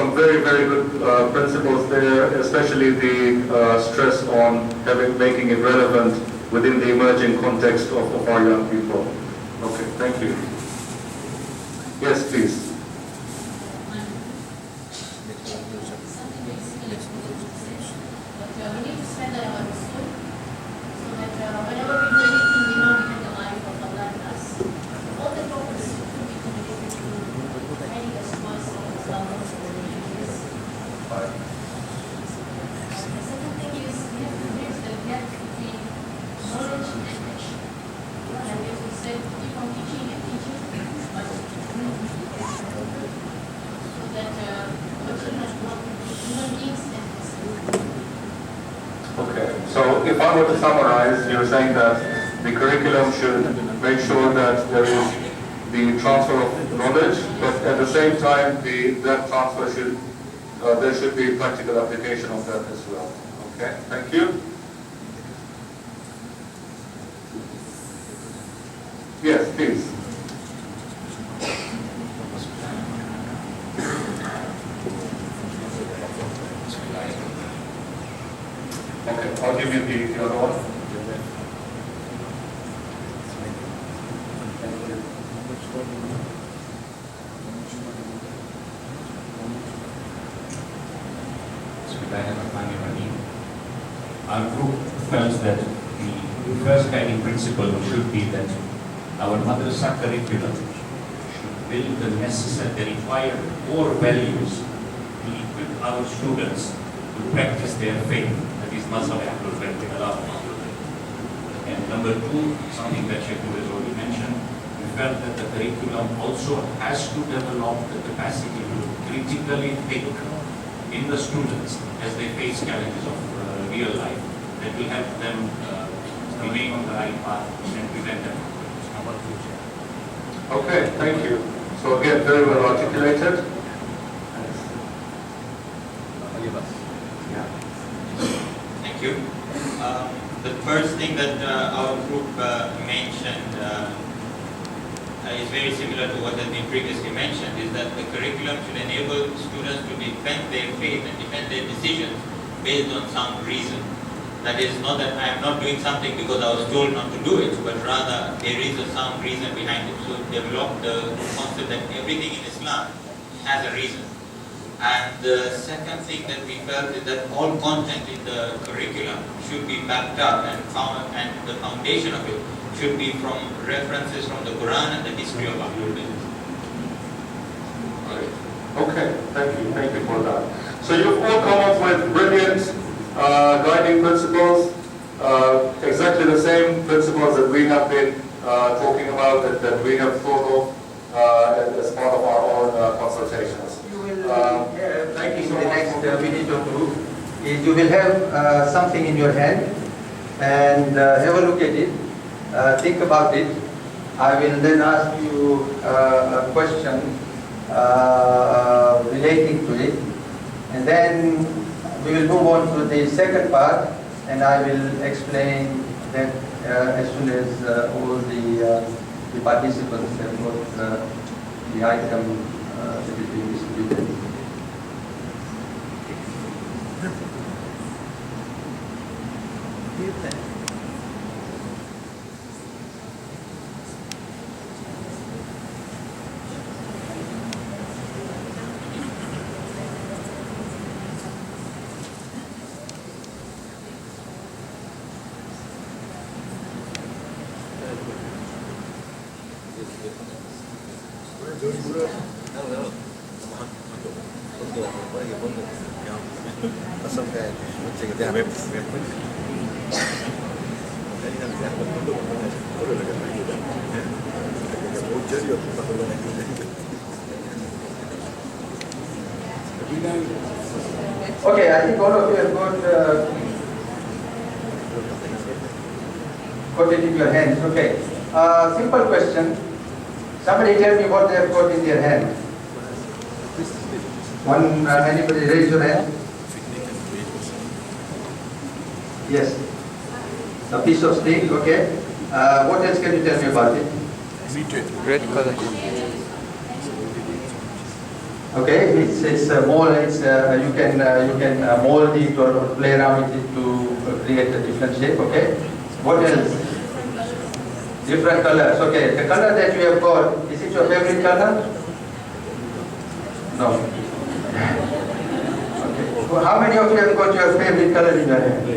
some very, very good principles there, especially the stress on making it relevant within the emerging context of our young people. Okay, thank you. Yes, please. So if I were to summarize, you're saying that the curriculum should make sure that there is the transfer of knowledge, but at the same time, that transfer should, there should be practical application of that as well. Okay, thank you. Yes, please. Okay, I'll give you the other one. Our group felt that the first guiding principle should be that our madrasa curriculum should build the necessary, required core values to equip our students to practice their faith, that is Mazhab Ahlul Bayt, and number two, something that Sheikh has already mentioned, we felt that the curriculum also has to develop the capacity to critically think in the students as they face challenges of real life, that will help them remain on the right path and prevent them. Okay, thank you. So again, very well articulated. Thank you. The first thing that our group mentioned is very similar to what has been previously mentioned, is that the curriculum should enable students to defend their faith and defend their decisions based on some reason. That is not that I am not doing something because I was told not to do it, but rather there is a sound reason behind it. So develop the concept that everything in Islam has a reason. And the second thing that we felt is that all content in the curriculum should be backed up and the foundation of it should be from references from the Quran and the history of Ahlul Bayt. Okay, thank you for that. So you've all come up with brilliant guiding principles, exactly the same principles that we have been talking about, that we have thought of as part of our own consultations. You will thank you so much. The next minute or two is you will have something in your hand and have a look at it, think about it. I will then ask you a question relating to it, and then we will move on to the second part, and I will explain that as soon as all the participants have got the item that is being distributed. Okay, I think all of you have got it in your hands. Okay. Simple question. Somebody tell me what they have got in their hand. Anybody raise your hand? Yes. A piece of stick, okay. What else can you tell me about it? Red color. Okay, it's a mold. You can mold it or play around with it to create a different shape. Okay. What else? Different colors. Okay. The color that you have got, is it your favorite color? No. Okay. So how many of you have got your favorite color in your hand?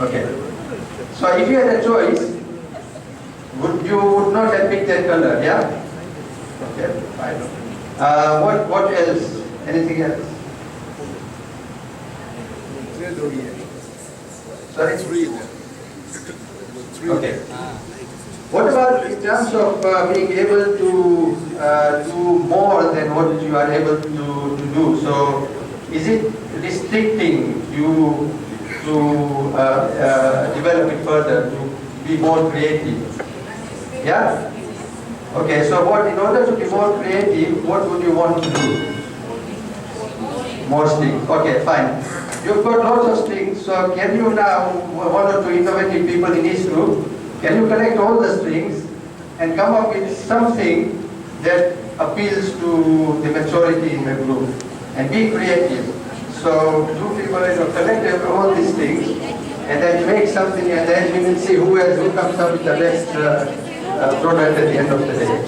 Okay. So if you had a choice, you would not have picked that color, yeah? Okay, fine. What else? Anything else? Sorry? Okay. What about in terms of being able to do more than what you are able to do? So, is it restricting you to develop it further, to be more creative? Yeah? Okay, so in order to be more creative, what would you want to do? More strings. Okay, fine. You've got lots of strings, so can you now, one or two innovative people in each group, can you collect all the strings and come up with something that appeals to the majority in the group and be creative? So two people collect all these things and then make something, and then we will see who comes up with the best product at the end of the day.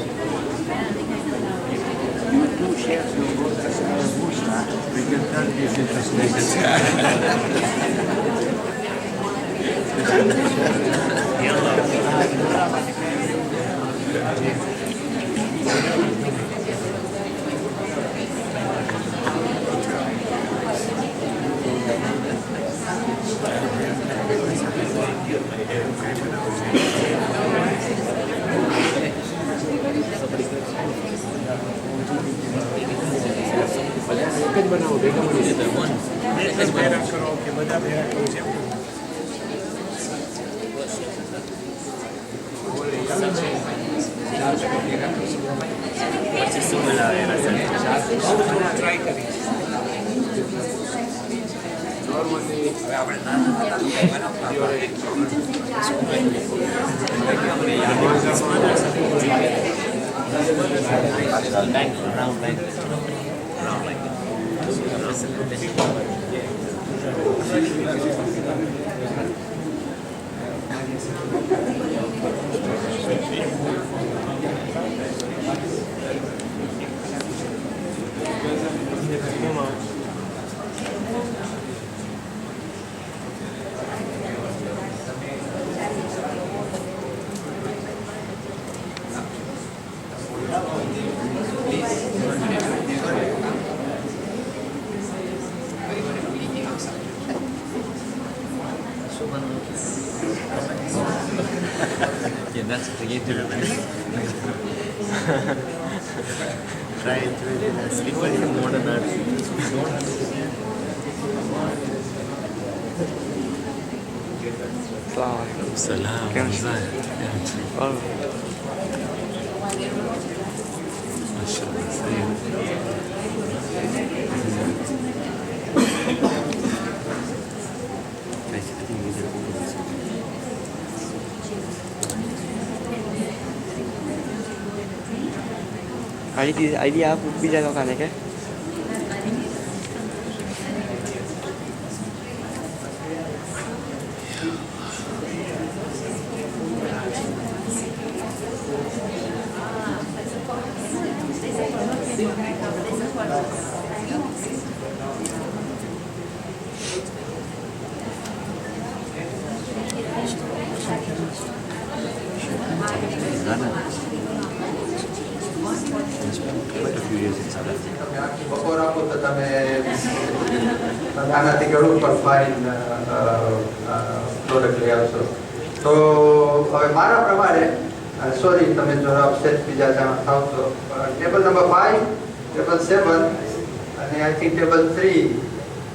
Yeah, that's creative. Try it with slipper in modern art. Don't understand. Salam. Oh. Idea आप भी जगह खाने के બપોર આપો તો તમે આનાથી ઘણું પણ ફાઇન પ્રોડક્ટ લઈ આવશો. તો હવે મારા પ્રમાણે સોરી તમે જો અપસેટ બીજા થાવ તો ટેબલ નંબર 5, ટેબલ 7 અને આઈ થિંક ટેબલ 3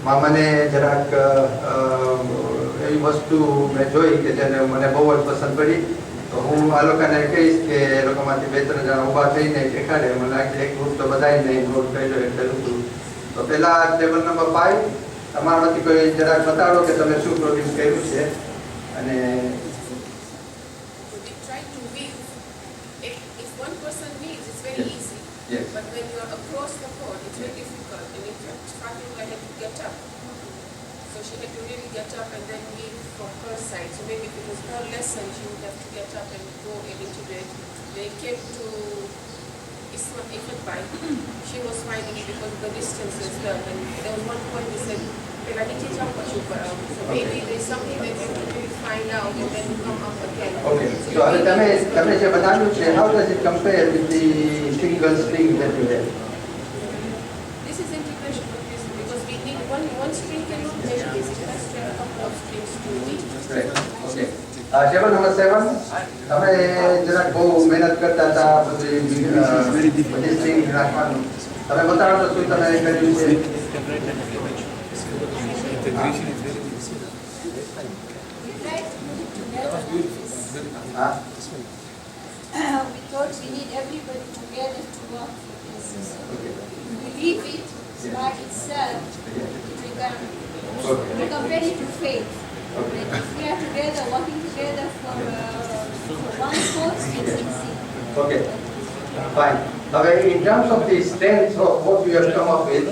માં મને જરાક એવી વસ્તુ મેં જોઈ કે જેને મને બહુ જ પસંદ પડી. તો હું આ લોકોને કહીશ કે એ લોકોમાંથી 2-3 જણા ઊભા થઈને દેખાડે. મને લાગે એક ગ્રુપ તો બધાને નોટ કર્યો એટલે હતું. તો પહેલા ટેબલ નંબર 5 તમારામાંથી કોઈ જરાક બતાડો કે તમે શું પ્રોડ્યુસ કર્યું છે. અને If one person needs, it's very easy. Yes. But when Fatima had to get up. So she had to really get up and then leave from her side. So maybe if it was her lesson, she would have to get up and go and integrate. When it came to Ifat, she was finding it because the distance is there. And there was one point we said, so maybe there's something that you can really find out and then come up again. Okay. So how does it compare with the single string that you have? This is integration because we need one string cannot measure this. It has to have a couple of strings to meet. Right. Okay. Table number 7. તમે જરાક બહુ મહેનત કરતા હતા બધી string રાખવાનું. તમે બતાવો તો શું તમે કર્યું છે? We thought we need everybody together to work for this. We leave it by itself, it become ready to fail. And if we are together, working together for one cause, it's easy. Okay, fine. Now, in terms of the strength of what you have come up with,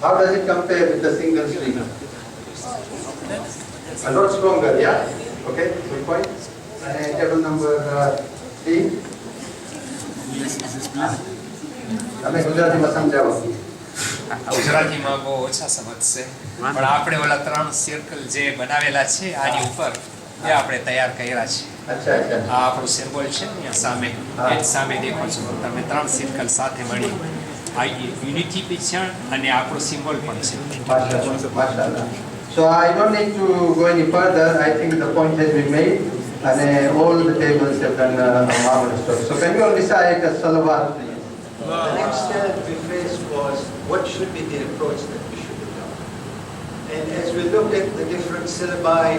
how does it compare with the single string? A lot stronger, yeah? Okay, good point. And table number 3. તમે ગુજરાતીમાં સમજાવો. ગુજરાતીમાં બહુ ઓછા સમજશે પણ આપણે ઓલા 3 circle જે બનાવેલા છે આની ઉપર એ આપણે તૈયાર કર્યા છે. અચ્છા અચ્છા. આ આપણું સિમ્બોલ છે ને સામે એ સામે દેખો છો તમે 3 સર્કલ સાથે મળી આ યુનિટી બી છે અને આપણું સિમ્બોલ પણ છે. Mashallah. So I don't need to go any further. I think the point has been made and all the tables have done a marvelous job. So can you all recite a salawat, please? The next step we faced was what should be the approach that we should adopt. And as we looked at the different syllabi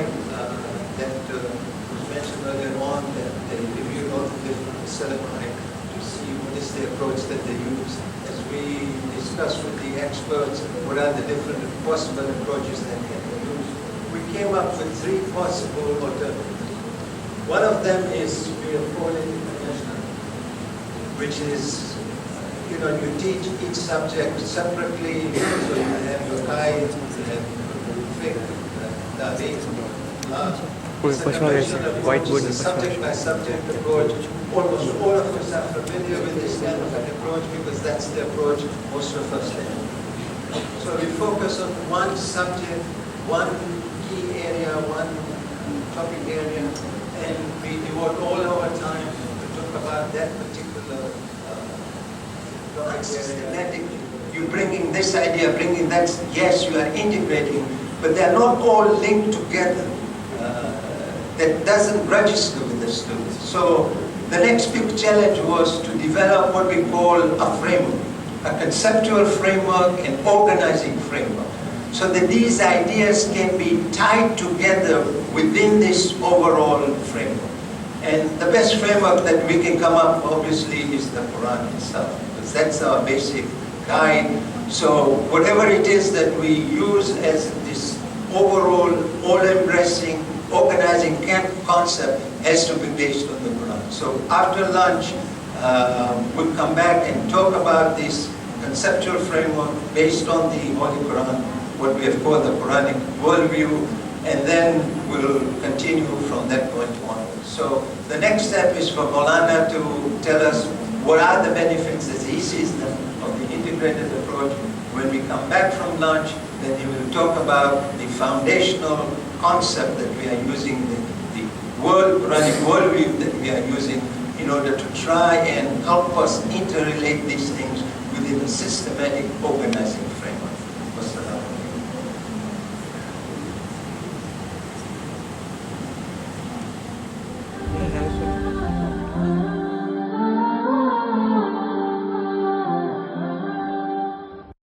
that was mentioned earlier on, that they reviewed all the different syllabi to see what is the approach that they use. As we discussed with the experts what are the different possible approaches that can be used, we came up with 3 possible alternatives. One of them is we have called it international, which is you teach each subject separately, so you have your guide, you have fiqh, dalit. Whiteboard is a subject by subject approach. Almost all of us are familiar with this kind of an approach because that's the approach most of us have. So we focus on one subject, one key area, one topic area, and we devote all our time to talk about that particular systematically. You're bringing this idea, bringing that, yes, you are integrating, but they're not all linked together. That doesn't register with the students. So the next big challenge was to develop what we call a framework, a conceptual framework and organizing framework, so that these ideas can be tied together within this overall framework. And the best framework that we can come up, obviously, is the Quran itself. That's our basic guide. So whatever it is that we use as this overall, all-embracing, organizing concept has to be based on the Quran. So after lunch, we'll come back and talk about this conceptual framework based on the Holy Quran, what we have called the Quranic worldview, and then we'll continue from that point onwards. So the next step is for Maulana to tell us what are the benefits as he sees them of the integrated approach. When we come back from lunch, then he will talk about the foundational concept that we are using, the Quranic worldview that we are using in order to try and help us interrelate these things within a systematic organizing framework.